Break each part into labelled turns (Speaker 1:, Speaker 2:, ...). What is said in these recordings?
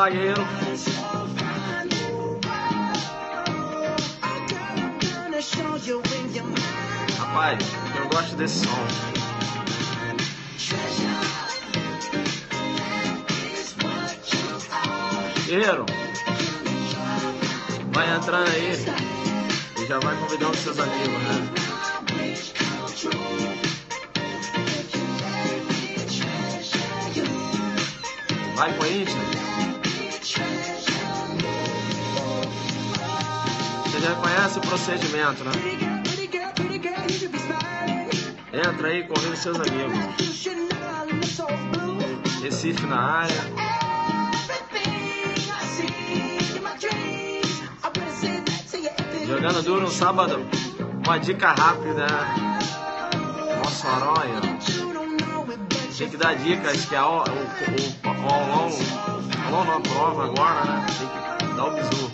Speaker 1: zagueiro. Rapaz, eu gosto desse som. Guerreiro, vai entrando aí e já vai convidando seus amigos, né? Vai, Corinthians. Você já conhece o procedimento, né? Entra aí, convida seus amigos. Recife na área. Jogando duro no sábado. Uma dica rápida. Mossoró, tem que dar dicas que ao longo da prova agora, né? Tem que dar o bizu.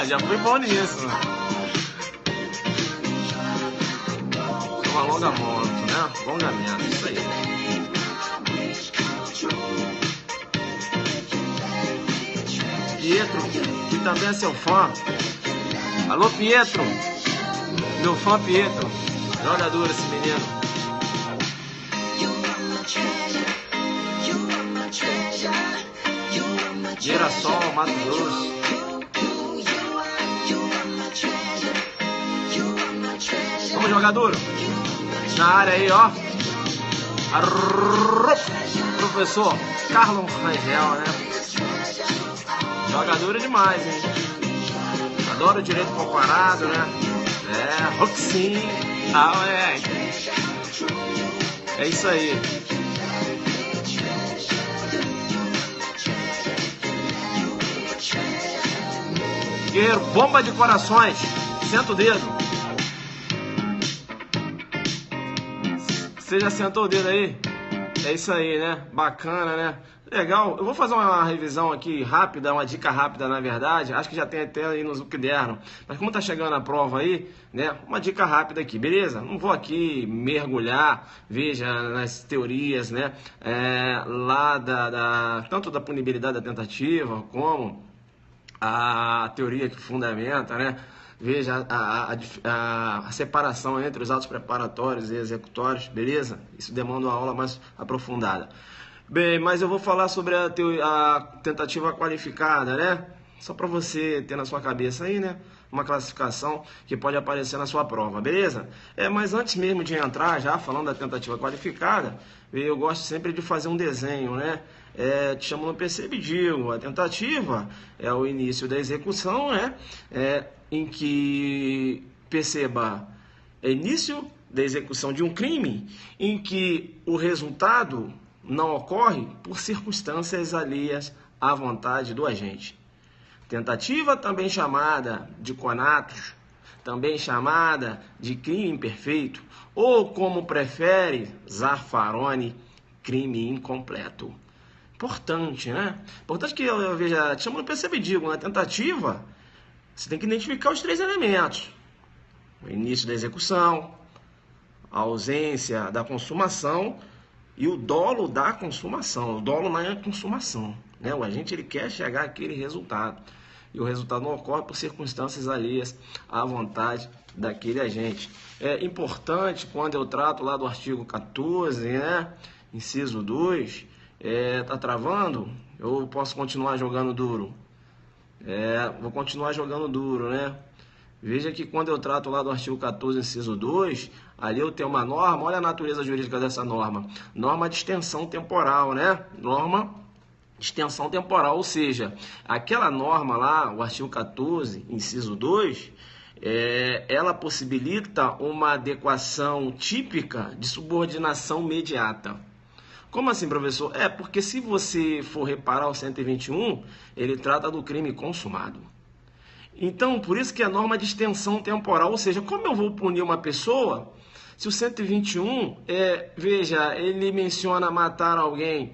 Speaker 1: Já fui bom nisso, né? Uma longa moto, né? Alongamento, isso aí. Pietro, que também é seu fã. Alô, Pietro. Meu fã Pietro. Joga duro esse menino. Girassol, Mato Grosso. Vamos jogar duro. Na área aí, ó. Professor Carlos Rangel, né? Joga duro demais, hein? Adoro o direito comparado, né? É, Roxin. Ah, moleque. É isso aí. Guerreiro, bomba de corações. Senta o dedo. Você já sentou o dedo aí? É isso aí, né? Bacana, né? Legal. Eu vou fazer uma revisão aqui rápida, uma dica rápida, na verdade. Acho que já tem até aí nos que deram. Mas como tá chegando a prova aí, né? Uma dica rápida aqui, beleza? Não vou aqui mergulhar, veja, nas teorias, né? Lá tanto da punibilidade da tentativa, como a teoria que fundamenta, né? Veja a separação entre os atos preparatórios e executórios, beleza? Isso demanda uma aula mais aprofundada. Bem, mas eu vou falar sobre a tentativa qualificada, né? Só para você ter na sua cabeça aí, né? Uma classificação que pode aparecer na sua prova, beleza? Mas antes mesmo de entrar, já falando da tentativa qualificada, eu gosto sempre de fazer um desenho, né? Te chamo no percebe e digo, a tentativa é o início da execução, né? Em que, perceba, é início da execução de um crime em que o resultado não ocorre por circunstâncias alheias à vontade do agente. Tentativa, também chamada de conatos, também chamada de crime imperfeito, ou como prefere Zaffaroni, crime incompleto. Importante, né? Importante que eu veja, te chamo no percebe e digo, na tentativa, você tem que identificar os 3 elementos. O início da execução, a ausência da consumação e o dolo da consumação. O dolo não é a consumação, né? O agente ele quer chegar àquele resultado. E o resultado não ocorre por circunstâncias alheias à vontade daquele agente. É importante, quando eu trato lá do artigo 14, né? Inciso 2, tá travando? Eu posso continuar jogando duro? Vou continuar jogando duro, né? Veja que quando eu trato lá do artigo 14, inciso 2, ali eu tenho uma norma, olha a natureza jurídica dessa norma. Norma de extensão temporal, né? Norma de extensão temporal, ou seja, aquela norma lá, o artigo 14, inciso 2, ela possibilita uma adequação típica de subordinação imediata. Como assim, professor? Porque se você for reparar o 121, ele trata do crime consumado. Então, por isso que a norma de extensão temporal, ou seja, como eu vou punir uma pessoa, se o 121, veja, ele menciona matar alguém.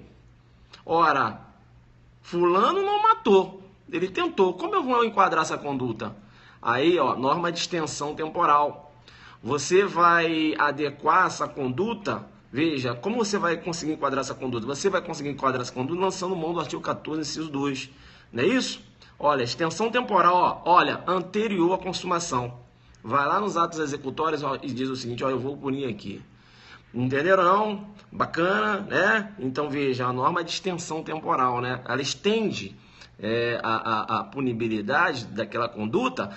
Speaker 1: Ora, fulano não matou, ele tentou. Como eu vou enquadrar essa conduta? Aí, ó, norma de extensão temporal. você vai adequar essa conduta. Veja, como você vai conseguir enquadrar essa conduta? Você vai conseguir enquadrar essa conduta lançando mão do artigo 14, inciso 2. Não é isso? Olha, extensão temporal, ó, olha, anterior à consumação. Vai lá nos atos executórios, ó, e diz o seguinte, ó, eu vou punir aqui. Entenderam não? Bacana, né? Então veja, a norma de extensão temporal, né? Ela estende a punibilidade daquela conduta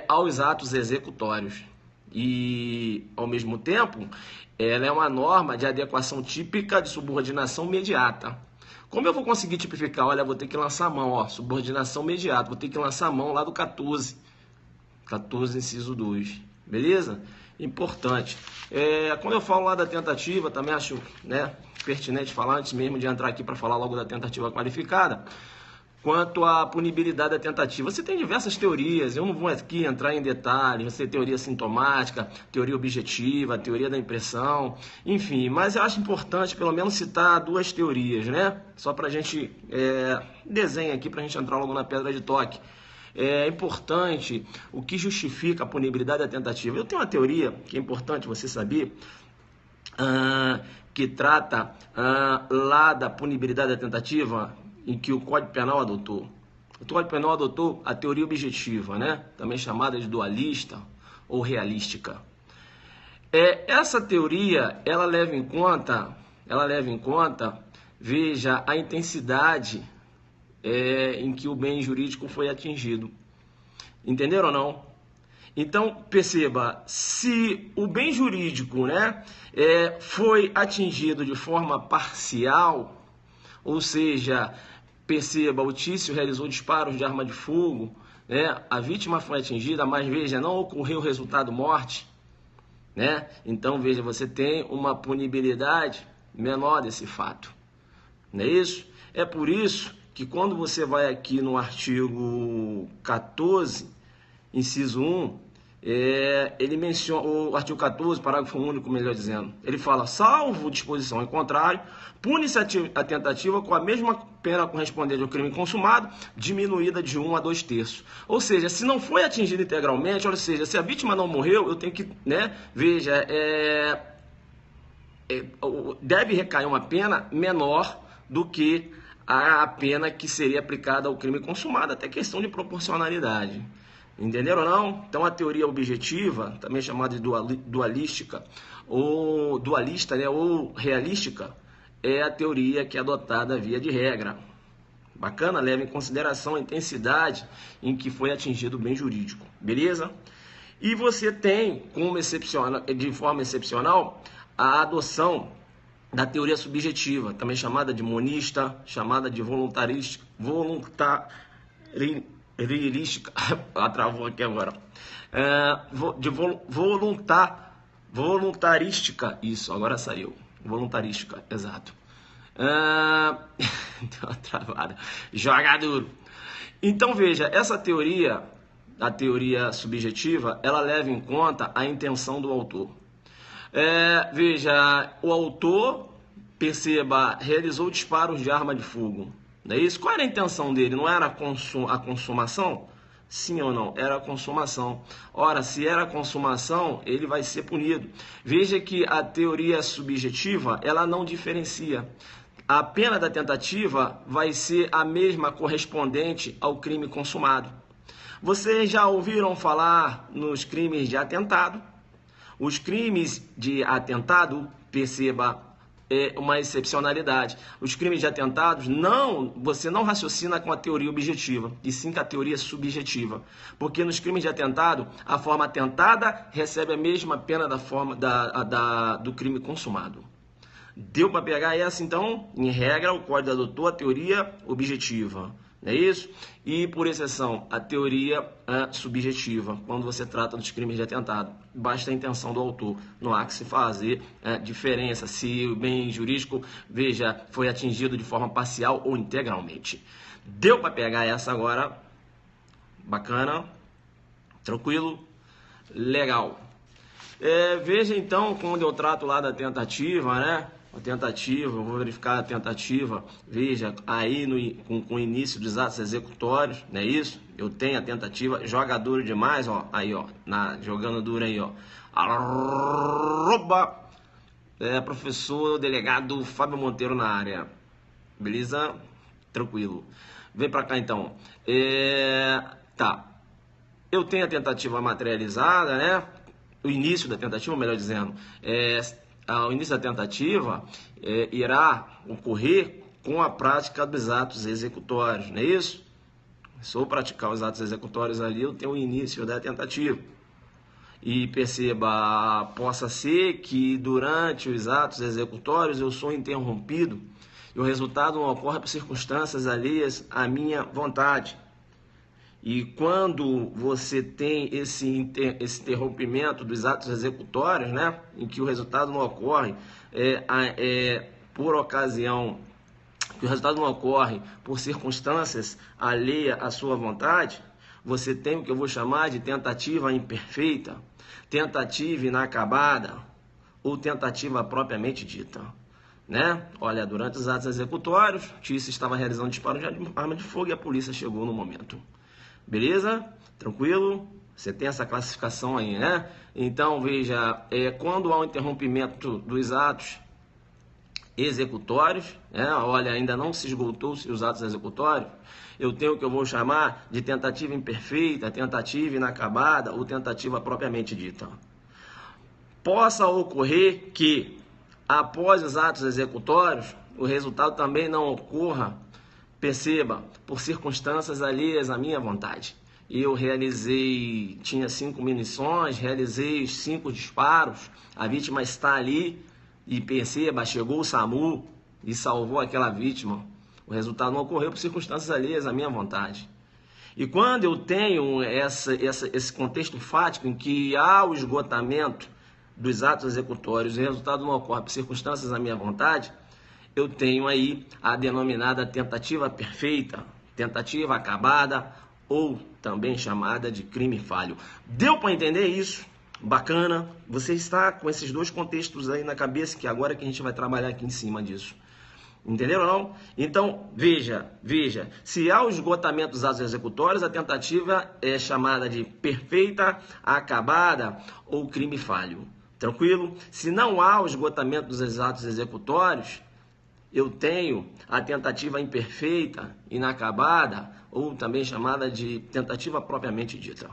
Speaker 1: aos atos executórios. E, ao mesmo tempo, ela é uma norma de adequação típica de subordinação imediata. Como eu vou conseguir tipificar? Olha, vou ter que lançar a mão, ó, subordinação imediata, vou ter que lançar a mão lá do 14, inciso 2, beleza? Importante. Quando eu falo lá da tentativa, também acho, né, pertinente falar, antes mesmo de entrar aqui para falar logo da tentativa qualificada, quanto à punibilidade da tentativa. Você tem diversas teorias, eu não vou aqui entrar em detalhes, você tem teoria sintomática, teoria objetiva, teoria da impressão, enfim, mas eu acho importante pelo menos citar duas teorias, né? Só para a gente desenhar aqui, para a gente entrar logo na pedra de toque. É importante o que justifica a punibilidade da tentativa. Eu tenho uma teoria que é importante você saber, que trata lá da punibilidade da tentativa, em que o Código Penal adotou. O Código Penal adotou a teoria objetiva, né? Também chamada de dualista ou realística. Essa teoria, ela leva em conta, veja, a intensidade em que o bem jurídico foi atingido. Entenderam ou não? Então, perceba, se o bem jurídico, né, foi atingido de forma parcial, ou seja, perceba, o Tício realizou disparos de arma de fogo, né, a vítima foi atingida, mas veja, não ocorreu resultado morte, né? Então, veja, você tem uma punibilidade menor desse fato, não é isso? É por isso que quando você vai aqui no artigo 14, inciso 1, ele menciona, o artigo 14, parágrafo único, melhor dizendo, ele fala, salvo disposição em contrário, pune-se a tentativa com a mesma pena correspondente ao crime consumado, diminuída de 1 a 2/3. Ou seja, se não foi atingido integralmente, ou seja, se a vítima não morreu, eu tenho que, né, veja, deve recair uma pena menor do que a pena que seria aplicada ao crime consumado, até questão de proporcionalidade. Entenderam ou não? Então a teoria objetiva, também chamada de dualística, ou dualista, né, ou realística, é a teoria que é adotada via de regra. Bacana? Leva em consideração a intensidade em que foi atingido o bem jurídico. Beleza? E você tem, de forma excepcional, a adoção da teoria subjetiva, também chamada de monista, chamada de voluntarística, travou aqui agora, voluntarística, isso, agora saiu, voluntarística, exato, deu uma travada, joga duro. Então veja, essa teoria, a teoria subjetiva, ela leva em conta a intenção do autor. Veja, o autor, perceba, realizou disparos de arma de fogo. Não é isso? Qual era a intenção dele? Não era a consumação? Sim ou não? Era a consumação. Ora, se era a consumação, ele vai ser punido. Veja que a teoria subjetiva, ela não diferencia. A pena da tentativa vai ser a mesma correspondente ao crime consumado. Vocês já ouviram falar nos crimes de atentado? Os crimes de atentado, perceba, uma excepcionalidade. Os crimes de atentados, você não raciocina com a teoria objetiva, e sim com a teoria subjetiva. Porque nos crimes de atentado, a forma atentada recebe a mesma pena da forma do crime consumado. Deu para pegar essa, então? Em regra, o Código adotou a teoria objetiva. Não é isso? E, por exceção, a teoria subjetiva, quando você trata dos crimes de atentado. Basta a intenção do autor. Não há que se fazer diferença se o bem jurídico, veja, foi atingido de forma parcial ou integralmente. Deu para pegar essa agora? Bacana? Tranquilo? Legal. Veja, então, quando eu trato lá da tentativa, né? a tentativa, eu vou verificar a tentativa, veja, aí com o início dos atos executórios, não é isso? Eu tenho a tentativa, joga duro demais, ó, aí, ó, jogando duro aí, ó. Arroba, professor delegado Fábio Monteiro na área, beleza? Tranquilo. Vem pra cá então. Tá, eu tenho a tentativa materializada, né? O início da tentativa, melhor dizendo, o início da tentativa irá ocorrer com a prática dos atos executórios, não é isso? Se eu praticar os atos executórios ali, eu tenho o início da tentativa. E perceba, possa ser que durante os atos executórios eu sou interrompido e o resultado não ocorre por circunstâncias alheias à minha vontade. E quando você tem esse interrompimento dos atos executórios, né, em que o resultado não ocorre por ocasião, que o resultado não ocorre por circunstâncias alheias à sua vontade, você tem o que eu vou chamar de tentativa imperfeita, tentativa inacabada ou tentativa propriamente dita. Né? Olha, durante os atos executórios, Tício estava realizando disparo de arma de fogo e a polícia chegou no momento. Beleza? Tranquilo? Você tem essa classificação aí, né? Então, veja, quando há um interrompimento dos atos executórios, olha, ainda não se esgotou os atos executórios, eu tenho o que eu vou chamar de tentativa imperfeita, tentativa inacabada ou tentativa propriamente dita. Possa ocorrer que, após os atos executórios, o resultado também não ocorra, perceba, por circunstâncias alheias à minha vontade. Eu tinha 5 munições, realizei 5 disparos, a vítima está ali e perceba, chegou o SAMU e salvou aquela vítima. O resultado não ocorreu por circunstâncias alheias à minha vontade. E quando eu tenho esse contexto fático em que há o esgotamento dos atos executórios e o resultado não ocorre por circunstâncias à minha vontade, eu tenho aí a denominada tentativa perfeita, tentativa acabada ou também chamada de crime falho. Deu para entender isso? Bacana? Você está com esses dois contextos aí na cabeça, que agora que a gente vai trabalhar aqui em cima disso. Entenderam ou não? Então, veja, se há o esgotamento dos atos executórios, a tentativa é chamada de perfeita, acabada ou crime falho. Tranquilo? Se não há o esgotamento dos atos executórios, eu tenho a tentativa imperfeita, inacabada, ou também chamada de tentativa propriamente dita.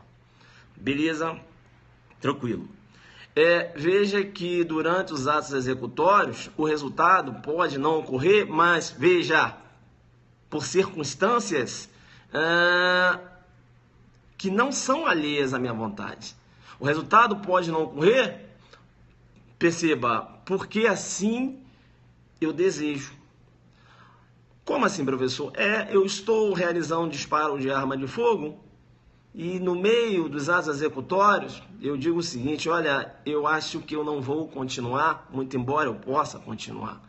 Speaker 1: Beleza? Tranquilo. Veja que durante os atos executórios, o resultado pode não ocorrer, mas veja, por circunstâncias que não são alheias à minha vontade. O resultado pode não ocorrer, perceba, porque assim eu desejo. Como assim, professor? Eu estou realizando um disparo de arma de fogo e no meio dos atos executórios eu digo o seguinte: olha, eu acho que eu não vou continuar, muito embora eu possa continuar.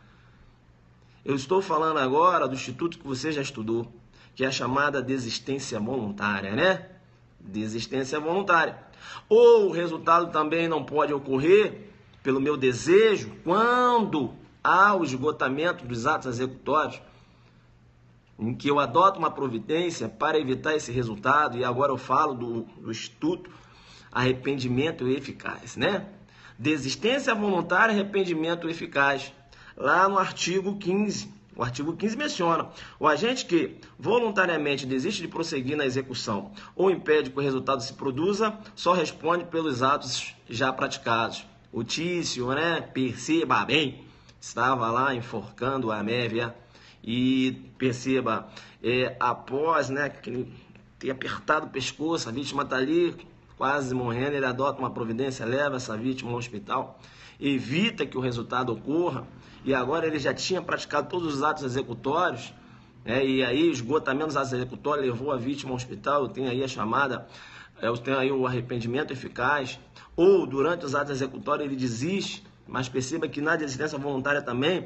Speaker 1: Eu estou falando agora do instituto que você já estudou, que é a chamada desistência voluntária, né? Desistência voluntária. Ou o resultado também não pode ocorrer pelo meu desejo quando há o esgotamento dos atos executórios, em que eu adoto uma providência para evitar esse resultado, e agora eu falo do Instituto Arrependimento Eficaz, né? Desistência voluntária e arrependimento eficaz. Lá no artigo 15, o artigo 15 menciona: o agente que voluntariamente desiste de prosseguir na execução ou impede que o resultado se produza, só responde pelos atos já praticados. O Tício, né? Perceba bem, estava lá enforcando a Mévia. E perceba, após, né, ter apertado o pescoço, a vítima está ali quase morrendo, ele adota uma providência, leva essa vítima ao hospital, evita que o resultado ocorra, e agora ele já tinha praticado todos os atos executórios, e aí o esgotamento dos atos executórios levou a vítima ao hospital. Eu tenho aí a chamada, eu tenho aí o arrependimento eficaz, ou durante os atos executórios ele desiste, mas perceba que na desistência voluntária também,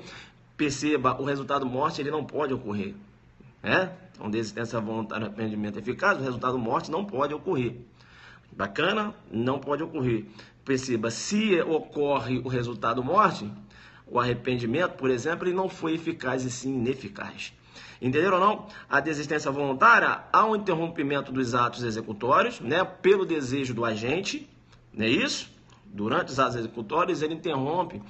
Speaker 1: perceba, o resultado morte ele não pode ocorrer. Então, desistência voluntária, arrependimento eficaz, o resultado morte não pode ocorrer. Bacana? Não pode ocorrer. Perceba, se ocorre o resultado morte, o arrependimento, por exemplo, ele não foi eficaz e sim ineficaz. Entenderam ou não? A desistência voluntária há um interrompimento dos atos executórios, né, pelo desejo do agente, não é isso? Durante os atos executórios, ele interrompe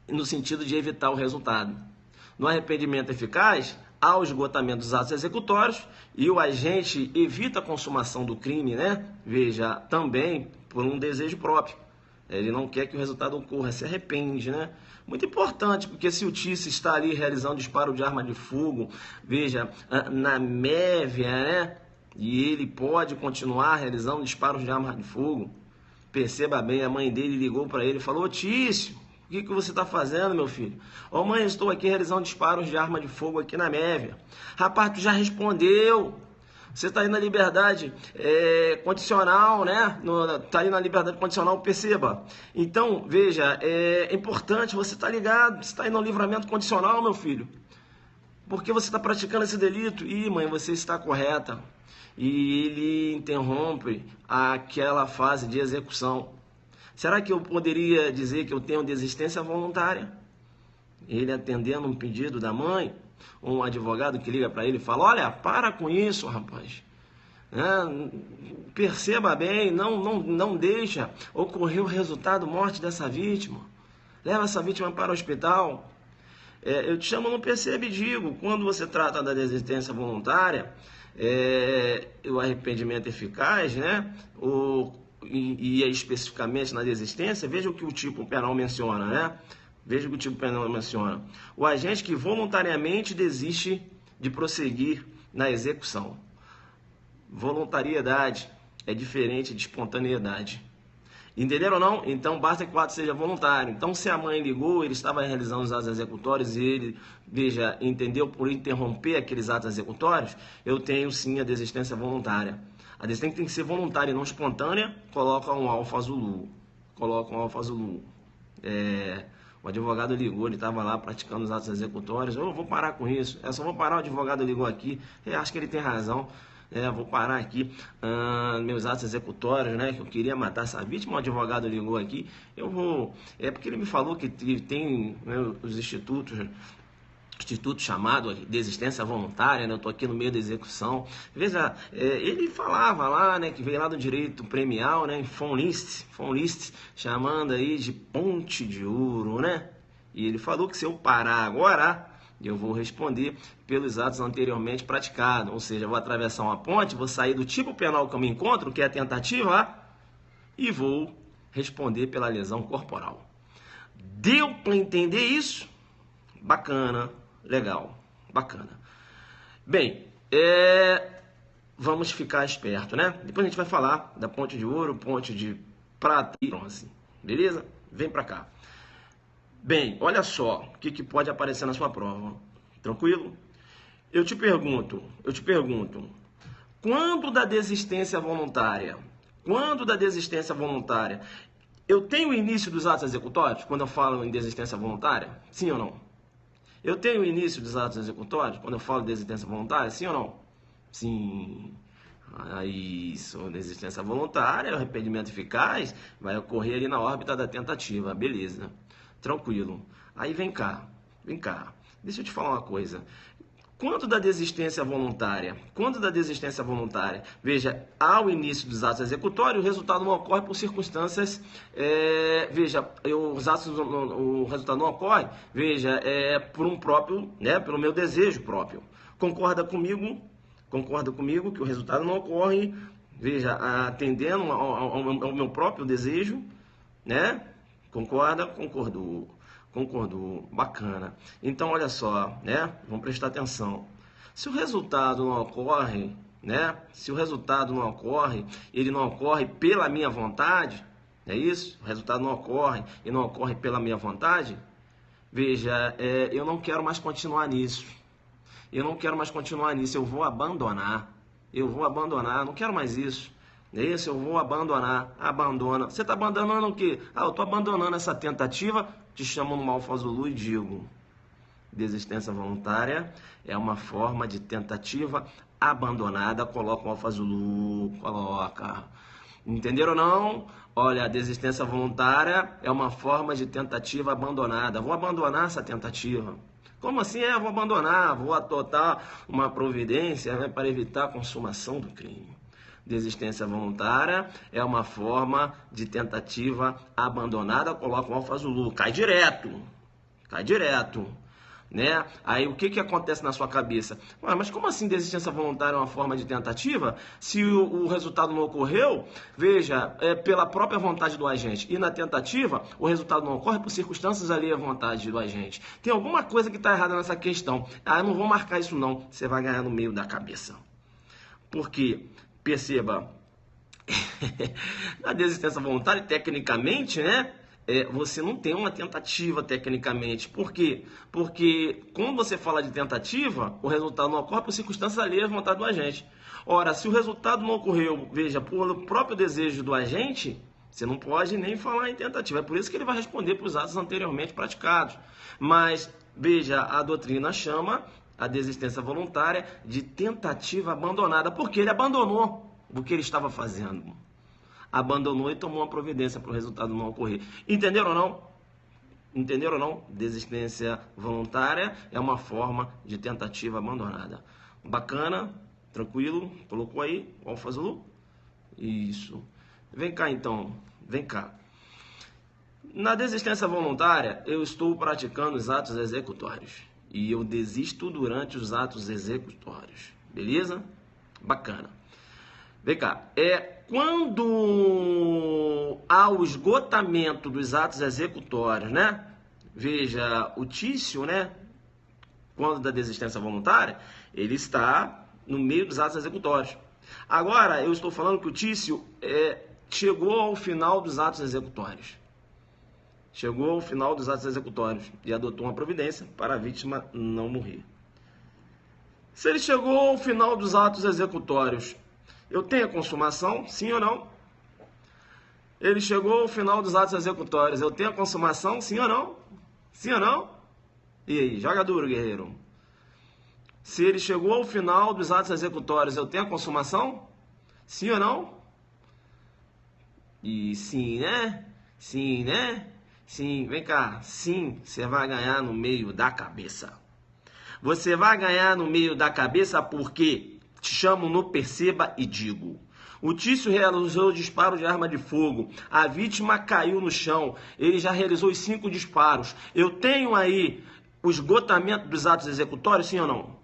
Speaker 1: no sentido de evitar o resultado. No arrependimento eficaz, há o esgotamento dos atos executórios e o agente evita a consumação do crime, né? Veja, também por um desejo próprio. Ele não quer que o resultado ocorra, se arrepende, né? Muito importante, porque se o Tício está ali realizando disparo de arma de fogo, veja, na mévia, né? E ele pode continuar realizando disparos de arma de fogo. Perceba bem, a mãe dele ligou para ele e falou: Tício, o que você está fazendo, meu filho? Ô mãe, estou aqui realizando disparos de arma de fogo aqui na mévia. Rapaz, tu já respondeu. Você está aí na liberdade condicional, né? Está aí na liberdade condicional, perceba. Então, veja, é importante você estar ligado. Você está aí no livramento condicional, meu filho. Porque você está praticando esse delito? Ih, mãe, você está correta. E ele interrompe aquela fase de execução. Será que eu poderia dizer que eu tenho desistência voluntária? Ele atendendo um pedido da mãe, um advogado que liga para ele e fala: olha, para com isso, rapaz. Perceba bem, não deixa ocorrer o resultado morte dessa vítima. Leva essa vítima para o hospital. Eu te chamo no percebe e digo, quando você trata da desistência voluntária, o arrependimento eficaz, né? E especificamente na desistência, veja o que o tipo penal menciona, né? Veja o que o tipo penal menciona. O agente que voluntariamente desiste de prosseguir na execução. Voluntariedade é diferente de espontaneidade. Entenderam ou não? Então basta que o ato seja voluntário. Então se a mãe ligou, ele estava realizando os atos executórios e ele, veja, entendeu por interromper aqueles atos executórios, eu tenho sim a desistência voluntária. A desistência tem que ser voluntária e não espontânea, coloca um alfa Zulu. Coloca um alfa Zulu. O advogado ligou, ele estava lá praticando os atos executórios. Eu vou parar com isso. Eu só vou parar, o advogado ligou aqui. Eu acho que ele tem razão. Vou parar aqui meus atos executórios, né? Que eu queria matar essa vítima. O advogado ligou aqui. Eu vou. Porque ele me falou que tem, né, os instituto chamado desistência voluntária, né? Eu estou aqui no meio da execução. Veja, ele falava lá, né, que veio lá do direito premial, né, von List, chamando aí de ponte de ouro, né? E ele falou que se eu parar agora, eu vou responder pelos atos anteriormente praticados. Ou seja, eu vou atravessar uma ponte, vou sair do tipo penal que eu me encontro, que é a tentativa, e vou responder pela lesão corporal. Deu para entender isso? Bacana. Legal, bacana. Bem, vamos ficar esperto, né? Depois a gente vai falar da ponte de ouro, ponte de prata e bronze, beleza? Vem pra cá. Bem, olha só o que pode aparecer na sua prova. Tranquilo? Eu te pergunto, quando da desistência voluntária, eu tenho o início dos atos executórios quando eu falo em desistência voluntária? Sim ou não? Eu tenho o início dos atos executórios quando eu falo de desistência voluntária? Sim ou não? Sim. Isso, desistência voluntária, o arrependimento eficaz vai ocorrer ali na órbita da tentativa, beleza. Tranquilo. Aí vem cá. Deixa eu te falar uma coisa. Quando da desistência voluntária, veja, ao início dos atos executórios, o resultado não ocorre por circunstâncias, o resultado não ocorre, veja, por um próprio, né, pelo meu desejo próprio. Concorda comigo que o resultado não ocorre, veja, atendendo ao meu próprio desejo, né? Concorda? Concordou, bacana. Então, olha só, né? Vamos prestar atenção. Se o resultado não ocorre, né? Ele não ocorre pela minha vontade, é isso? O resultado não ocorre e não ocorre pela minha vontade. Veja, eu não quero mais continuar nisso. Eu vou abandonar. Não quero mais isso. É isso, eu vou abandonar. Abandona. Você está abandonando o quê? Eu estou abandonando essa tentativa. Te chamo no alfa Zulu e digo: desistência voluntária é uma forma de tentativa abandonada. Coloca o alfa Zulu, coloca. Entenderam ou não? Olha, a desistência voluntária é uma forma de tentativa abandonada. Vou abandonar essa tentativa. Como assim? Vou abandonar, vou adotar uma providência, né, para evitar a consumação do crime. Desistência voluntária é uma forma de tentativa abandonada. Coloca um alfa Zulu, cai direto, né? Aí o que acontece na sua cabeça? Mas como assim desistência voluntária é uma forma de tentativa? Se o resultado não ocorreu, veja, é pela própria vontade do agente. E na tentativa, o resultado não ocorre por circunstâncias alheias à vontade do agente. Tem alguma coisa que está errada nessa questão. Eu não vou marcar isso não, você vai ganhar no meio da cabeça. Porque, perceba, na desistência voluntária, tecnicamente, né? Você não tem uma tentativa tecnicamente. Por quê? Porque quando você fala de tentativa, o resultado não ocorre por circunstâncias alheias à vontade do agente. Ora, se o resultado não ocorreu, veja, por próprio desejo do agente, você não pode nem falar em tentativa. É por isso que ele vai responder para os atos anteriormente praticados. Mas, veja, a doutrina chama a desistência voluntária de tentativa abandonada, porque ele abandonou o que ele estava fazendo. Abandonou e tomou uma providência para o resultado não ocorrer. Entenderam ou não? Entenderam ou não? Desistência voluntária é uma forma de tentativa abandonada. Bacana? Tranquilo? Colocou aí o alfa Zulu? Isso. Vem cá então. Vem cá. Na desistência voluntária, eu estou praticando os atos executórios. E eu desisto durante os atos executórios. Beleza? Bacana. Vem cá. Quando há o esgotamento dos atos executórios, né? Veja, o Tício, né? Quando da desistência voluntária, ele está no meio dos atos executórios. Agora, eu estou falando que o Tício chegou ao final dos atos executórios. Chegou ao final dos atos executórios e adotou uma providência para a vítima não morrer. Se ele chegou ao final dos atos executórios, eu tenho a consumação, sim ou não? Ele chegou ao final dos atos executórios, eu tenho a consumação, sim ou não? Sim ou não? E aí, joga duro, guerreiro. Se ele chegou ao final dos atos executórios, eu tenho a consumação? Sim ou não? E sim, né? Sim, né? Sim, vem cá. Sim, você vai ganhar no meio da cabeça. Você vai ganhar no meio da cabeça porque te chamo no perceba e digo. O Tício realizou o disparo de arma de fogo. A vítima caiu no chão. Ele já realizou os 5 disparos. Eu tenho aí o esgotamento dos atos executórios, sim ou não?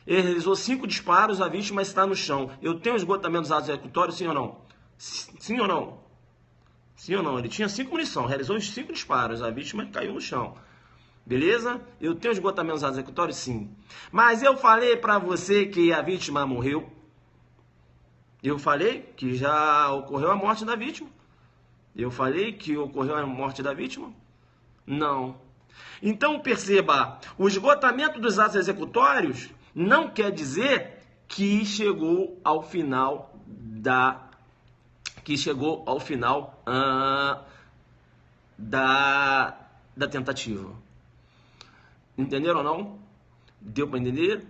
Speaker 1: Ele realizou 5 disparos, a vítima está no chão. Eu tenho o esgotamento dos atos executórios, sim ou não? Sim ou não? Sim ou não? Ele tinha 5 munições, realizou os 5 disparos, a vítima caiu no chão. Beleza? Eu tenho esgotamento dos atos executórios? Sim. Mas eu falei para você que a vítima morreu. Eu falei que já ocorreu a morte da vítima. Eu falei que ocorreu a morte da vítima? Não. Então perceba, o esgotamento dos atos executórios não quer dizer que chegou ao final da tentativa. Entenderam ou não? Deu para entender?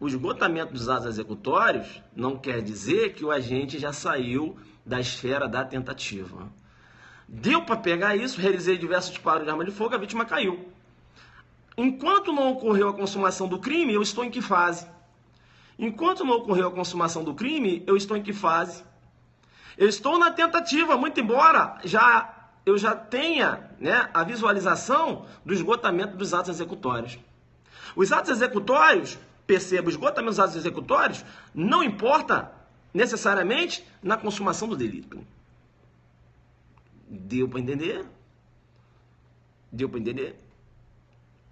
Speaker 1: O esgotamento dos atos executórios não quer dizer que o agente já saiu da esfera da tentativa. Deu para pegar isso, realizei diversos disparos de arma de fogo, a vítima caiu. Enquanto não ocorreu a consumação do crime, eu estou em que fase? Enquanto não ocorreu a consumação do crime, eu estou em que fase? Eu estou na tentativa, muito embora eu já tenha, né, a visualização do esgotamento dos atos executórios. Os atos executórios, perceba, o esgotamento dos atos executórios não importa necessariamente na consumação do delito. Deu para entender? Deu para entender?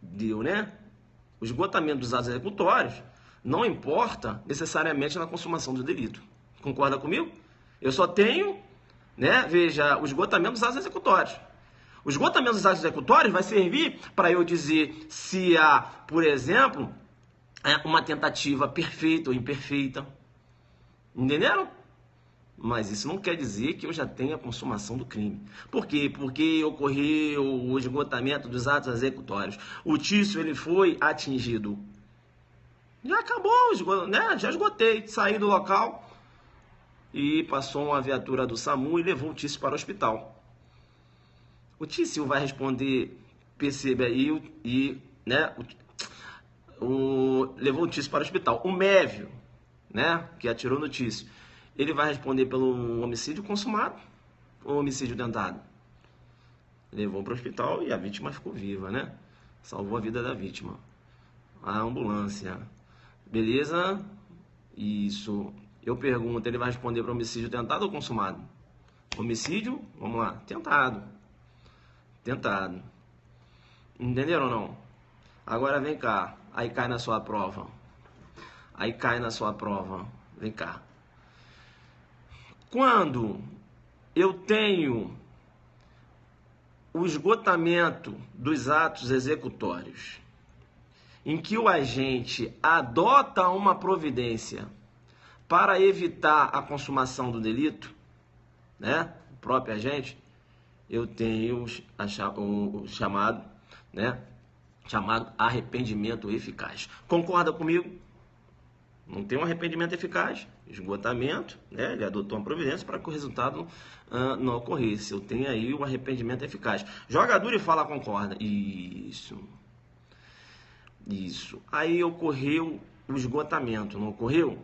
Speaker 1: Deu, né? O esgotamento dos atos executórios não importa necessariamente na consumação do delito. Concorda comigo? Eu só tenho, né, veja, o esgotamento dos atos executórios. O esgotamento dos atos executórios vai servir para eu dizer se há, por exemplo, uma tentativa perfeita ou imperfeita. Entenderam? Mas isso não quer dizer que eu já tenha a consumação do crime. Por quê? Porque ocorreu o esgotamento dos atos executórios. O Tício, ele foi atingido. Já acabou, né? Já esgotei, saí do local. e passou uma viatura do SAMU e levou o Tício para o hospital. O Tício vai responder, perceba aí, né, levou o Tício para o hospital. O Mévio, né, que atirou no Tício, ele vai responder pelo homicídio consumado ou homicídio tentado? Levou para o hospital e a vítima ficou viva, né? Salvou a vida da vítima. A ambulância. Beleza? Isso. Eu pergunto, ele vai responder para homicídio tentado ou consumado? Homicídio, vamos lá, tentado. Tentado. Entenderam ou não? Agora vem cá. Aí cai na sua prova. Vem cá. Quando eu tenho o esgotamento dos atos executórios, em que o agente adota uma providência para evitar a consumação do delito, né? O próprio agente, eu tenho o chamado, né? Chamado arrependimento eficaz. Concorda comigo? Não tem um arrependimento eficaz, esgotamento, né? Ele adotou uma providência para que o resultado não ocorresse. Eu tenho aí o arrependimento eficaz. Joga duro e fala concorda. Isso. Aí ocorreu o esgotamento, não ocorreu?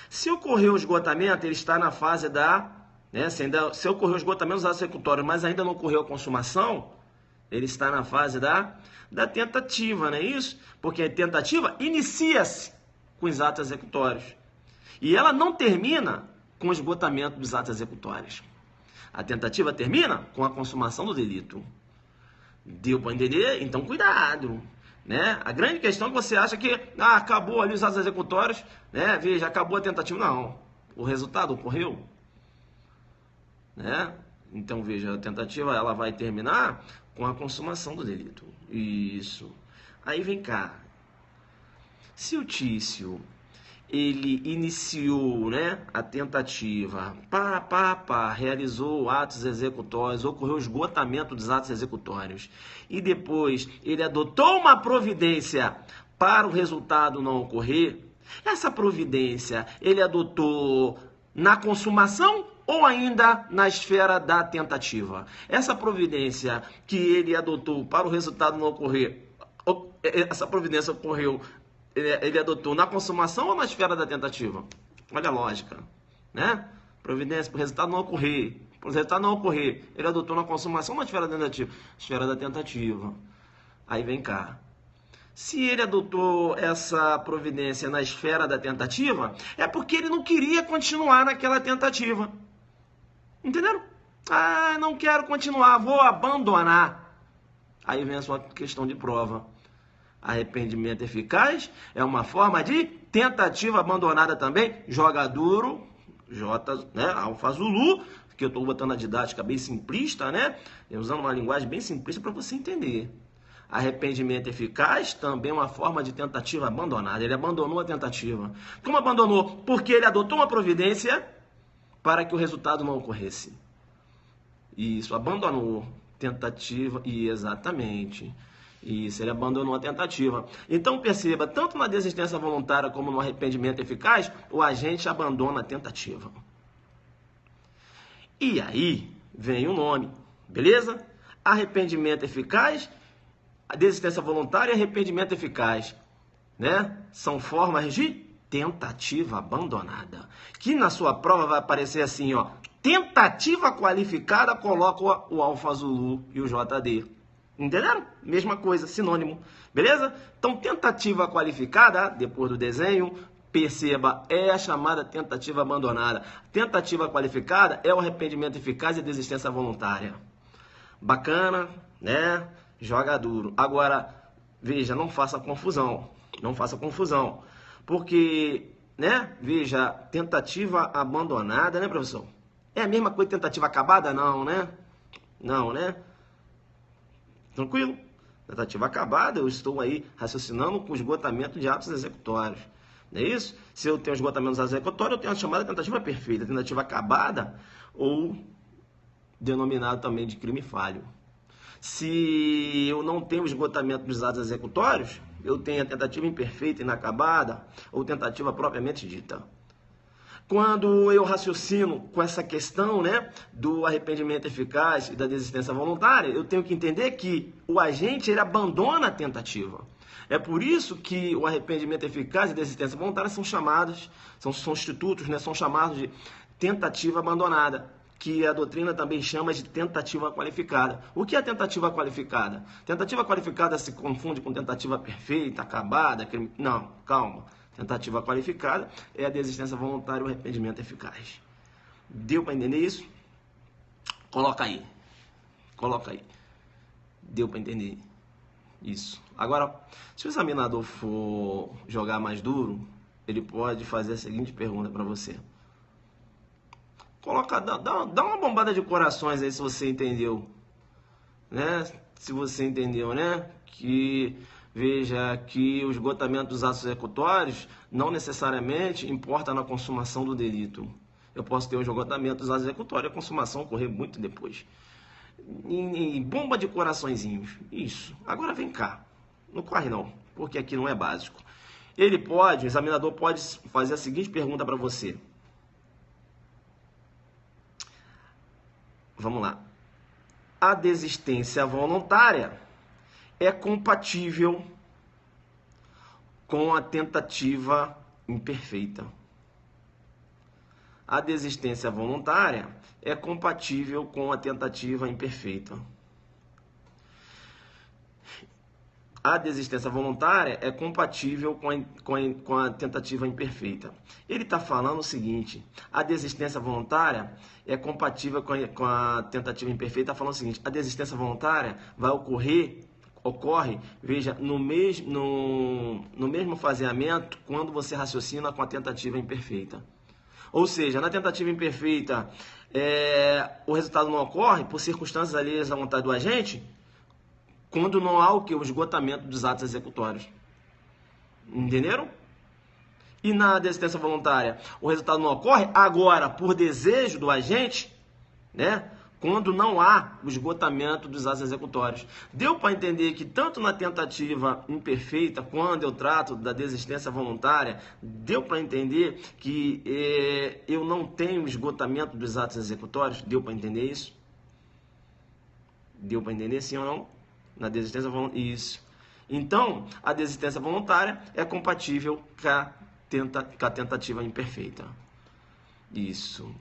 Speaker 1: Se ocorreu o esgotamento, ele está na fase da... Né? Se ocorreu o esgotamento dos atos executórios, mas ainda não ocorreu a consumação, ele está na fase da tentativa, não é isso? Porque a tentativa inicia-se com os atos executórios. E ela não termina com o esgotamento dos atos executórios. A tentativa termina com a consumação do delito. Deu para entender? Então, cuidado. Né? A grande questão é que você acha que acabou ali os atos executórios, né? Veja, acabou a tentativa. Não. O resultado ocorreu. Né? Então, veja, a tentativa ela vai terminar com a consumação do delito. Isso. Aí vem cá. Se o Tício, ele iniciou, né, a tentativa, realizou atos executórios, ocorreu o esgotamento dos atos executórios, e depois ele adotou uma providência para o resultado não ocorrer, essa providência ele adotou na consumação ou ainda na esfera da tentativa? Essa providência que ele adotou para o resultado não ocorrer, essa providência ocorreu, ele adotou na consumação ou na esfera da tentativa? Olha a lógica, né? Providência para o resultado não ocorrer. Para o resultado não ocorrer, ele adotou na consumação ou na esfera da tentativa? Esfera da tentativa. Aí vem cá. Se ele adotou essa providência na esfera da tentativa, é porque ele não queria continuar naquela tentativa. Entenderam? Não quero continuar, vou abandonar. Aí vem a sua questão de prova. Arrependimento eficaz é uma forma de tentativa abandonada também. Joga duro, né? Alfa Zulu, que eu estou botando a didática bem simplista, né? Usando uma linguagem bem simplista para você entender. Arrependimento eficaz também é uma forma de tentativa abandonada. Ele abandonou a tentativa. Como abandonou? Porque ele adotou uma providência para que o resultado não ocorresse. Isso, abandonou. Tentativa, e exatamente. Isso, ele abandonou a tentativa. Então perceba, tanto na desistência voluntária como no arrependimento eficaz, o agente abandona a tentativa. E aí vem o nome, beleza? Arrependimento eficaz, a desistência voluntária e arrependimento eficaz, né? São formas de tentativa abandonada. Que na sua prova vai aparecer assim, ó. Tentativa qualificada, coloca o Alfa Zulu e o JD. Entenderam? Mesma coisa, sinônimo. Beleza? Então, tentativa qualificada, depois do desenho, perceba, é a chamada tentativa abandonada. Tentativa qualificada é o arrependimento eficaz e a desistência voluntária. Bacana, né? Joga duro. Agora, veja, não faça confusão. Não faça confusão. Porque, né? Veja, tentativa abandonada, né, professor? É a mesma coisa que tentativa acabada? Não, né? Não, né? Tranquilo? Tentativa acabada, eu estou aí raciocinando com esgotamento de atos executórios. Não é isso? Se eu tenho esgotamento dos atos executórios, eu tenho a chamada tentativa perfeita, tentativa acabada, ou denominado também de crime falho. Se eu não tenho esgotamento dos atos executórios, eu tenho a tentativa imperfeita, inacabada, ou tentativa propriamente dita. Quando eu raciocino com essa questão, né, do arrependimento eficaz e da desistência voluntária, eu tenho que entender que o agente ele abandona a tentativa. É por isso que o arrependimento eficaz e desistência voluntária são chamados, são institutos, né, são chamados de tentativa abandonada, que a doutrina também chama de tentativa qualificada. O que é tentativa qualificada? Tentativa qualificada se confunde com tentativa perfeita, acabada, não, calma. Tentativa qualificada é a desistência voluntária e o arrependimento eficaz. Deu para entender isso? Coloca aí. Coloca aí. Deu para entender isso. Agora, se o examinador for jogar mais duro, ele pode fazer a seguinte pergunta para você. Dá uma bombada de corações aí se você entendeu. Né? Se você entendeu, né? Que... Veja que o esgotamento dos atos executórios não necessariamente importa na consumação do delito. Eu posso ter o esgotamento dos atos executórios e a consumação ocorrer muito depois. Bomba de coraçõezinhos. Isso. Agora vem cá. Não corre não, porque aqui não é básico. O examinador pode fazer a seguinte pergunta para você. Vamos lá. A desistência voluntária é compatível com a tentativa imperfeita. A desistência voluntária é compatível com a tentativa imperfeita. A desistência voluntária é compatível com a tentativa imperfeita. Ele está falando o seguinte, a desistência voluntária é compatível com a tentativa imperfeita, está falando o seguinte, a desistência voluntária ocorre, veja, no mesmo faseamento quando você raciocina com a tentativa imperfeita. Ou seja, na tentativa imperfeita, o resultado não ocorre por circunstâncias alheias à vontade do agente, quando não há o esgotamento dos atos executórios. Entenderam? E na desistência voluntária, o resultado não ocorre agora por desejo do agente, né? Quando não há o esgotamento dos atos executórios. Deu para entender que tanto na tentativa imperfeita, quando eu trato da desistência voluntária, deu para entender que eu não tenho esgotamento dos atos executórios? Deu para entender isso? Deu para entender sim ou não? Na desistência voluntária, isso. Então, a desistência voluntária é compatível com a tentativa imperfeita. Isso.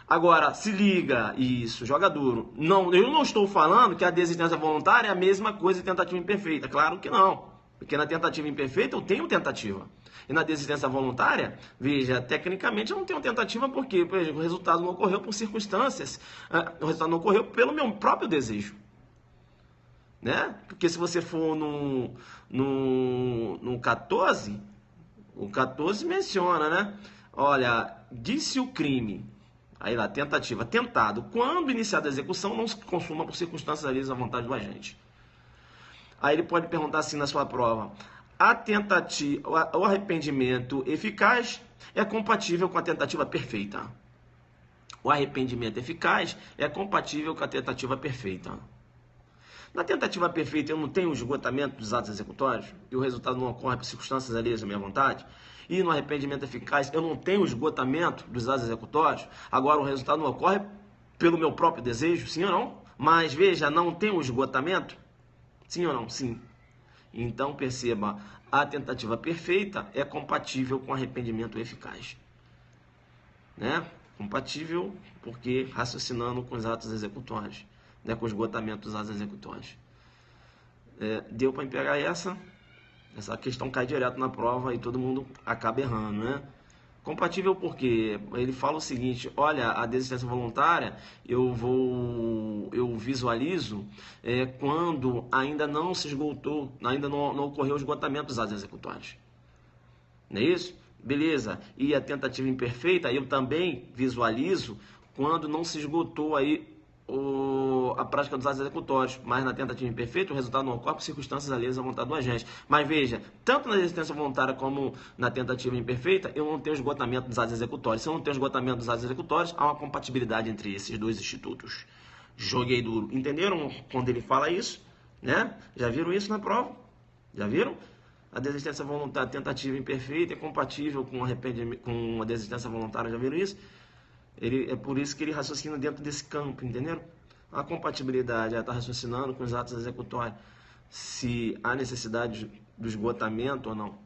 Speaker 1: Agora, se liga, isso, joga duro. Não, eu não estou falando que a desistência voluntária é a mesma coisa que tentativa imperfeita. Claro que não. Porque na tentativa imperfeita eu tenho tentativa. E na desistência voluntária, veja, tecnicamente eu não tenho tentativa porque o resultado não ocorreu por circunstâncias. O resultado não ocorreu pelo meu próprio desejo. Né? Porque se você for no 14, o 14 menciona, né? Olha, disse o crime... Aí lá, tentativa, tentado. Quando iniciada a execução, não se consuma por circunstâncias alheias à vontade do agente. Aí ele pode perguntar assim na sua prova. O arrependimento eficaz é compatível com a tentativa perfeita. O arrependimento eficaz é compatível com a tentativa perfeita. Na tentativa perfeita, eu não tenho o esgotamento dos atos executórios e o resultado não ocorre por circunstâncias alheias à minha vontade. E no arrependimento eficaz, eu não tenho o esgotamento dos atos executórios. Agora, o resultado não ocorre pelo meu próprio desejo, sim ou não? Mas, veja, não tem o esgotamento? Sim ou não? Sim. Então, perceba, a tentativa perfeita é compatível com o arrependimento eficaz. Né? Compatível porque raciocinando com os atos executórios. Né, com o esgotamento dos atos executórios. Deu para pegar essa questão cai direto na prova e todo mundo acaba errando, né? Compatível porque ele fala o seguinte, olha, a desistência voluntária eu visualizo quando ainda não se esgotou, ainda não ocorreu o esgotamento dos atos executórios. Não é isso? Beleza. E a tentativa imperfeita eu também visualizo quando não se esgotou aí a prática dos atos executórios, mas na tentativa imperfeita o resultado não ocorre por circunstâncias alheias à vontade do agente. Mas veja, tanto na desistência voluntária como na tentativa imperfeita, eu não tenho esgotamento dos atos executórios. Se eu não tenho esgotamento dos atos executórios, há uma compatibilidade entre esses dois institutos. Joguei duro. Entenderam quando ele fala isso? Né? Já viram isso na prova? Já viram? A desistência voluntária, tentativa imperfeita, é compatível com arrependimento, com a desistência voluntária, já viram isso? É por isso que ele raciocina dentro desse campo, entenderam? A compatibilidade é estar raciocinando com os atos executórios, se há necessidade do esgotamento ou não.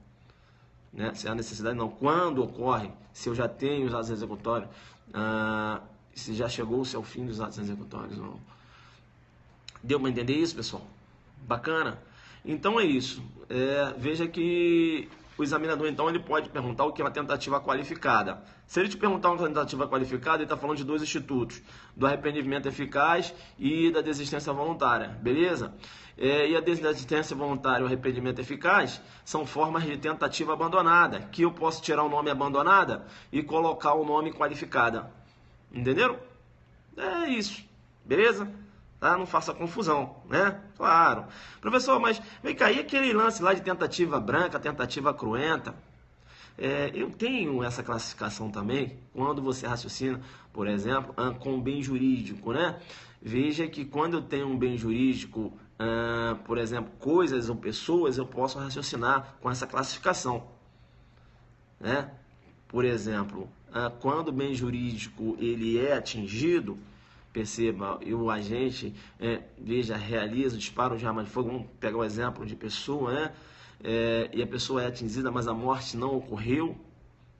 Speaker 1: Né? Se há necessidade, não. Quando ocorre, se eu já tenho os atos executórios, se já chegou-se ao fim dos atos executórios ou não. Deu para entender isso, pessoal? Bacana? Então é isso. Veja que o examinador, então, ele pode perguntar o que é uma tentativa qualificada. Se ele te perguntar uma tentativa qualificada, ele está falando de dois institutos, do arrependimento eficaz e da desistência voluntária, beleza? E a desistência voluntária e o arrependimento eficaz são formas de tentativa abandonada, que eu posso tirar o nome abandonada e colocar o nome qualificada. Entenderam? É isso, beleza? Tá? Não faça confusão, né? Claro. Professor, mas vem cá, e aquele lance lá de tentativa branca, tentativa cruenta? Eu tenho essa classificação também, quando você raciocina, por exemplo, com bem jurídico, né? Veja que quando eu tenho um bem jurídico, por exemplo, coisas ou pessoas, eu posso raciocinar com essa classificação, né? Por exemplo, quando o bem jurídico ele é atingido, perceba, o agente, veja, realiza o disparo de arma de fogo, vamos pegar o exemplo de pessoa, né? E a pessoa é atingida, mas a morte não ocorreu,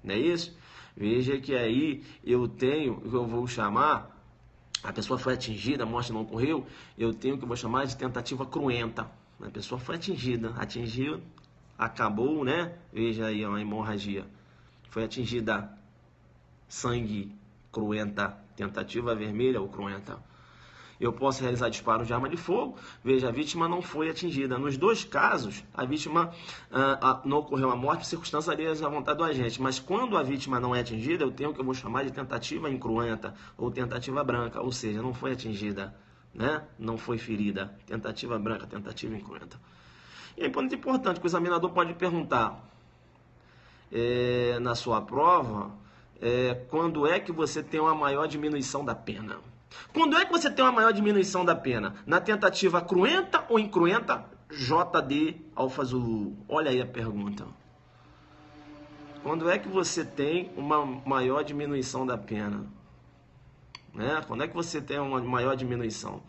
Speaker 1: não é isso? Veja que aí eu tenho, o que eu vou chamar, a pessoa foi atingida, a morte não ocorreu, eu tenho o que eu vou chamar de tentativa cruenta. A pessoa foi atingida, atingiu, acabou, né? Veja aí uma hemorragia, foi atingida, sangue, cruenta, tentativa vermelha ou cruenta. Eu posso realizar disparos de arma de fogo. Veja, a vítima não foi atingida. Nos dois casos, a vítima não ocorreu a morte por circunstâncias alheias à vontade do agente. Mas quando a vítima não é atingida, eu tenho o que eu vou chamar de tentativa incruenta ou tentativa branca. Ou seja, não foi atingida, né? Não foi ferida. Tentativa branca, tentativa incruenta. E é muito importante que o examinador pode perguntar na sua prova quando é que você tem uma maior diminuição da pena. Quando é que você tem uma maior diminuição da pena? Na tentativa cruenta ou incruenta? JD Alfa Zulu. Olha aí a pergunta. Quando é que você tem uma maior diminuição da pena? Né? Quando é que você tem uma maior diminuição?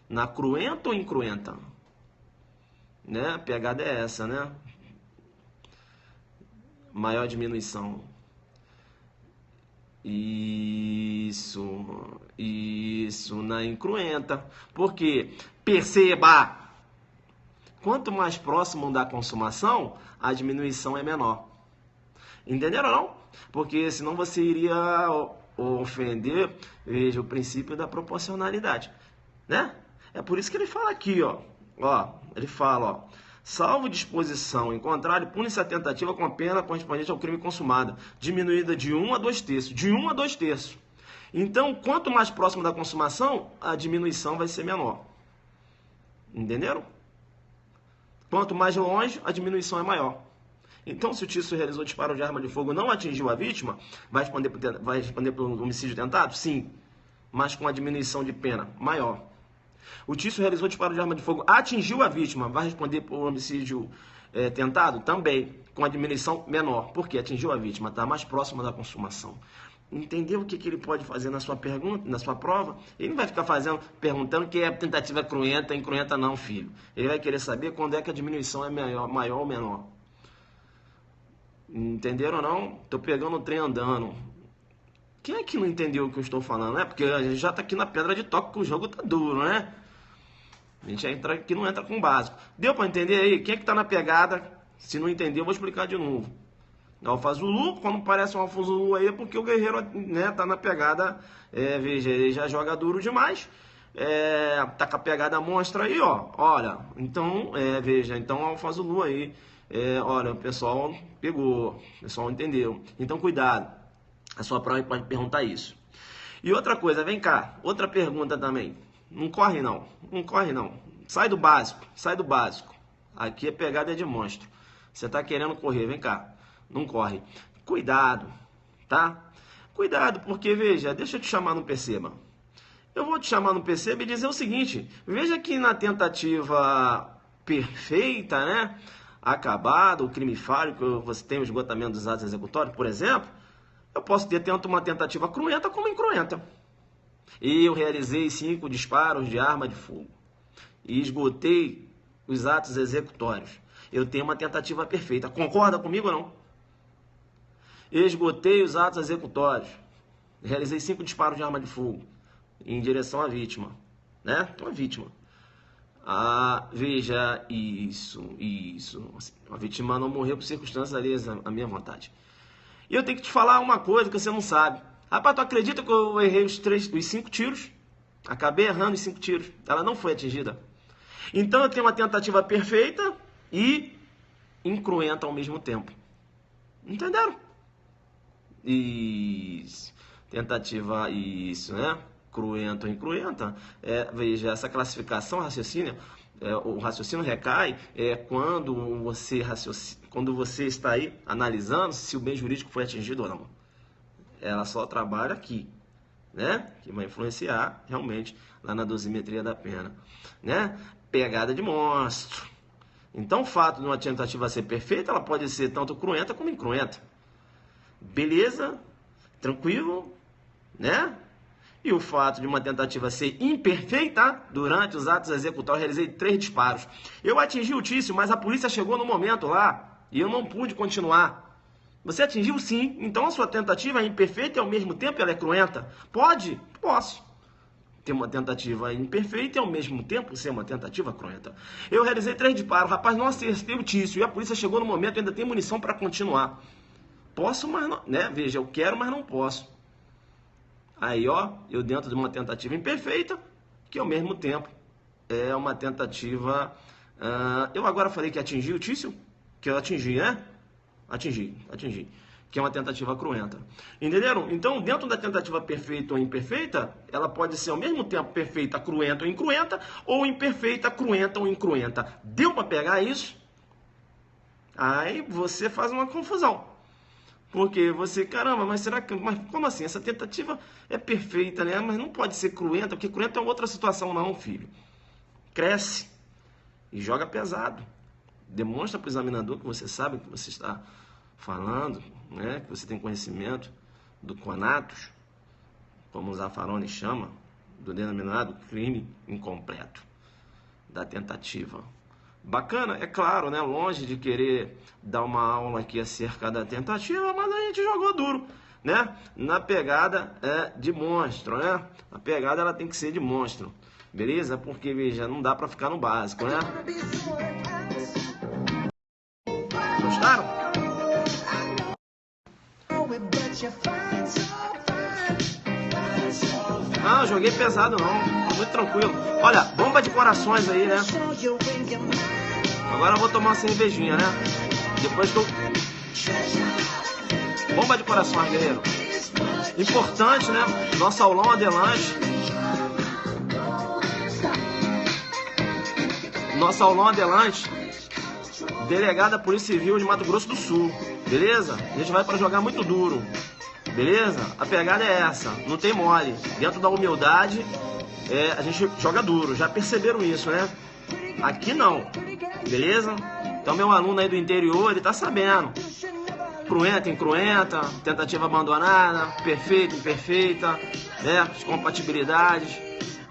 Speaker 1: Na cruenta ou incruenta? Né? A pegada é essa, né? Maior diminuição. Isso, na incruenta. Porque, perceba, quanto mais próximo da consumação, a diminuição é menor. Entenderam ou não? Porque senão você iria ofender, veja, o princípio da proporcionalidade, né? É por isso que ele fala aqui, ele fala, salvo disposição em contrário, pune-se a tentativa com a pena correspondente ao crime consumado, diminuída de 1 a 2 terços. De 1 a 2 terços. Então, quanto mais próximo da consumação, a diminuição vai ser menor. Entenderam? Quanto mais longe, a diminuição é maior. Então, se o Tício realizou disparo de arma de fogo e não atingiu a vítima, vai responder por homicídio tentado? Sim, mas com a diminuição de pena maior. O Tício realizou disparo de arma de fogo, atingiu a vítima, vai responder por homicídio tentado? Também, com a diminuição menor, porque atingiu a vítima, está mais próximo da consumação. Entendeu o que ele pode fazer na sua pergunta, na sua prova? Ele não vai ficar perguntando que é tentativa cruenta, incruenta não, filho. Ele vai querer saber quando é que a diminuição é maior ou menor. Entenderam ou não? Estou pegando o trem andando. Quem é que não entendeu o que eu estou falando, né? Porque a gente já está aqui na pedra de toque, que o jogo tá duro, né? A gente entra aqui, não entra com o básico. Deu para entender aí? Quem é que está na pegada? Se não entendeu, eu vou explicar de novo. Alfa Zulu, quando parece um Alfa Zulu aí, é porque o guerreiro, né, tá na pegada, veja, ele já joga duro demais, tá com a pegada monstra aí, olha, então, veja, então Alfa Zulu aí, olha, o pessoal pegou, o pessoal entendeu, então cuidado, a sua prova pode perguntar isso. E outra coisa, vem cá, outra pergunta também, não corre não, sai do básico, aqui a pegada é de monstro, você tá querendo correr, vem cá. Não corre. Cuidado, tá? Cuidado, porque, veja, deixa eu te chamar no perceba. Eu vou te chamar no perceba e dizer o seguinte. Veja que na tentativa perfeita, né? acabado, o crime falho, que você tem o esgotamento dos atos executórios, por exemplo, eu posso ter tanto uma tentativa cruenta como incruenta. E eu realizei 5 disparos de arma de fogo e esgotei os atos executórios. Eu tenho uma tentativa perfeita. Concorda comigo ou não? Esgotei os atos executórios. Realizei 5 disparos de arma de fogo em direção à vítima, né? Então, a vítima. Veja isso. A vítima não morreu por circunstâncias alheias à minha vontade. E eu tenho que te falar uma coisa que você não sabe. Rapaz, tu acredita que eu errei os 5 tiros? Acabei errando os 5 tiros. Ela não foi atingida. Então eu tenho uma tentativa perfeita e incruenta ao mesmo tempo. Entenderam? Isso. Tentativa, isso, né? Cruenta ou incruenta. Veja, essa classificação, raciocínio, o raciocínio recai quando você está aí analisando se o bem jurídico foi atingido ou não. Ela só trabalha aqui, né? Que vai influenciar realmente lá na dosimetria da pena, né? Pegada de monstro. Então, o fato de uma tentativa ser perfeita, ela pode ser tanto cruenta como incruenta. Beleza? Tranquilo? Né? E o fato de uma tentativa ser imperfeita, durante os atos executórios, eu realizei 3 disparos. Eu atingi o Tício, mas a polícia chegou no momento lá e eu não pude continuar. Você atingiu sim, então a sua tentativa é imperfeita e ao mesmo tempo ela é cruenta? Pode? Posso ter uma tentativa imperfeita e ao mesmo tempo ser uma tentativa cruenta. Eu realizei 3 disparos, rapaz, não acertei o Tício e a polícia chegou no momento e ainda tem munição para continuar. Posso, mas não, né? Veja, eu quero, mas não posso. Aí, ó, eu dentro de uma tentativa imperfeita, que ao mesmo tempo é uma tentativa... eu agora falei que atingi o Tício, que eu atingi, né? Atingi. Que é uma tentativa cruenta. Entenderam? Então, dentro da tentativa perfeita ou imperfeita, ela pode ser ao mesmo tempo perfeita, cruenta ou incruenta, ou imperfeita, cruenta ou incruenta. Deu para pegar isso? Aí você faz uma confusão. Porque você, caramba, mas será que... Mas como assim? Essa tentativa é perfeita, né? Mas não pode ser cruenta, porque cruenta é outra situação não, filho. Cresce e joga pesado. Demonstra para o examinador que você sabe o que você está falando, né? Que você tem conhecimento do conatus, como o Zaffaroni chama, do denominado crime incompleto, da tentativa. Bacana, é claro, né? Longe de querer dar uma aula aqui acerca da tentativa, mas a gente jogou duro, né? Na pegada de monstro, né? A pegada ela tem que ser de monstro, beleza? Porque, veja, não dá para ficar no básico, né? Gostaram? Não, joguei pesado não, muito tranquilo. Olha, bomba de corações aí, né? Agora eu vou tomar uma cervejinha, né? Depois que eu... Bomba de corações, guerreiro. Importante, né? Nosso aulão Adelante. Nosso aulão Adelante. Delegado da Polícia Civil de Mato Grosso do Sul. Beleza? A gente vai para jogar muito duro. Beleza? A pegada é essa. Não tem mole. Dentro da humildade, a gente joga duro. Já perceberam isso, né? Aqui não. Beleza? Então meu aluno aí do interior, ele tá sabendo. Cruenta, incruenta, tentativa abandonada, perfeita, imperfeita, né? As compatibilidades.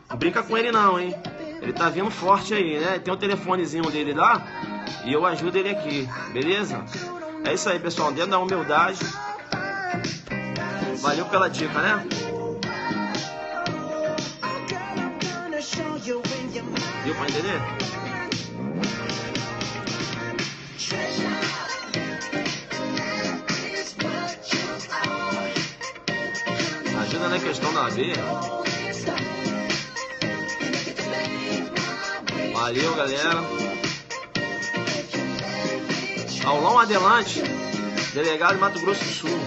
Speaker 1: Não brinca com ele não, hein? Ele tá vindo forte aí, né? Tem o telefonezinho dele lá e eu ajudo ele aqui, beleza? É isso aí, pessoal. Dentro da humildade. Valeu pela dica, né? Deu pra entender? Ajuda na questão da veia. Valeu, galera. Aulão Adelante, delegado de Mato Grosso do Sul.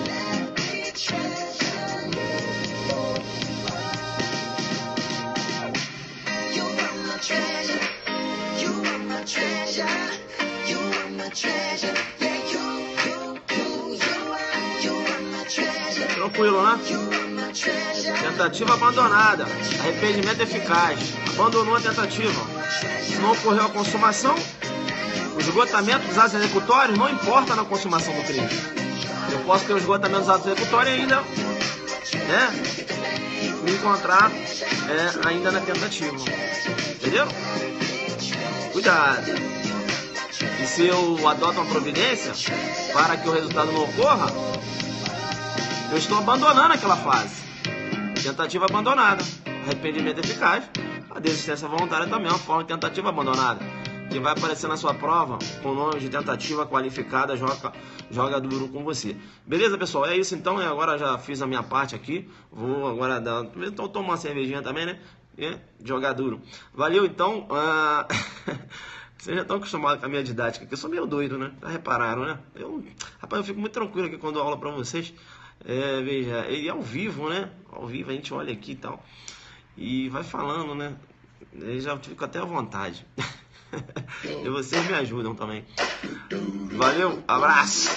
Speaker 1: Tranquilo, né? Tentativa abandonada. Arrependimento eficaz. Abandonou a tentativa. Se não ocorreu a consumação, O esgotamento dos atos executórios não importa na consumação do crime. Eu posso ter o esgotamento dos atos executórios e ainda, né, me encontrar ainda na tentativa. Entendeu? Cuidado. E se eu adoto uma providência para que o resultado não ocorra, eu estou abandonando aquela fase. Tentativa abandonada. Arrependimento eficaz. A desistência voluntária também é uma forma de tentativa abandonada, que vai aparecer na sua prova com o nome de tentativa qualificada, joga duro com você. Beleza, pessoal? É isso então. Agora já fiz a minha parte aqui. Vou agora tomar uma cervejinha também, né? E jogar duro. Valeu, então. Vocês já estão acostumados com a minha didática, que eu sou meio doido, né? Já repararam, né? Rapaz, eu fico muito tranquilo aqui quando dou aula pra vocês. Veja, e ao vivo, né? Ao vivo a gente olha aqui e tal. E vai falando, né? Eu já fico até à vontade. E vocês me ajudam também. Valeu, abraço!